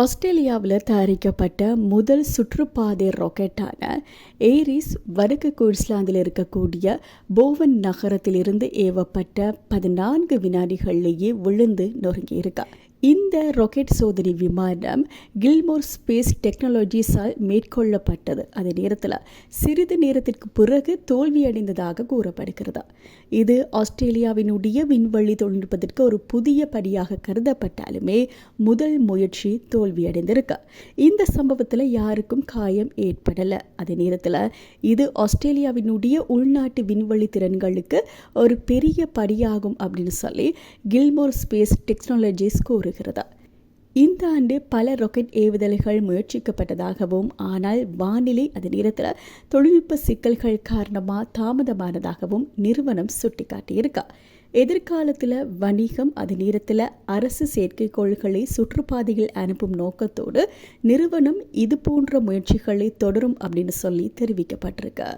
ஆஸ்திரேலியாவில் தயாரிக்கப்பட்ட முதல் சுற்றுப்பாதை ராக்கெட்டான ஏரிஸ் வடக்கு குயின்ஸ்லாந்தில் இருக்கக்கூடிய போவன் நகரத்திலிருந்து ஏவப்பட்ட 14 வினாடிகளிலேயே விழுந்து நொறுங்கியிருக்கு. இந்த ராக்கெட் சோதனை விமானம் கில்மோர் ஸ்பேஸ் டெக்னாலஜிஸால் மேற்கொள்ளப்பட்டது. அதே நேரத்தில் சிறிது நேரத்திற்கு பிறகு தோல்வியடைந்ததாக கூறப்படுகிறது. இது ஆஸ்திரேலியாவினுடைய விண்வெளி தொழில்நுட்பத்திற்கு ஒரு புதிய படியாக கருதப்பட்டாலுமே முதல் முயற்சி தோல்வியடைந்திருக்கு. இந்த சம்பவத்தில் யாருக்கும் காயம் ஏற்படலை. அதே நேரத்தில் இது ஆஸ்திரேலியாவினுடைய உள்நாட்டு விண்வெளி திறன்களுக்கு ஒரு பெரிய படியாகும் அப்படின்னு சொல்லி கில்மோர் ஸ்பேஸ் டெக்னாலஜிஸ் கூறுகிறது. இந்த ஆண்டு பல ராக்கெட் ஏவுதல்கள் முயற்சிக்கப்பட்டதாகவும், ஆனால் வானிலை அதே நேரத்தில் தொழில்நுட்ப சிக்கல்கள் காரணமாக தாமதமானதாகவும் நிறுவனம் சுட்டிக்காட்டியிருக்கு. எதிர்காலத்தில் வணிகம் அதே நேரத்தில் அரசு செயற்கைக்கோள்களை சுற்றுப்பாதையில் அனுப்பும் நோக்கத்தோடு நிறுவனம் இது போன்ற முயற்சிகளை தொடரும் அப்படின்னு சொல்லி தெரிவிக்கப்பட்டிருக்கு.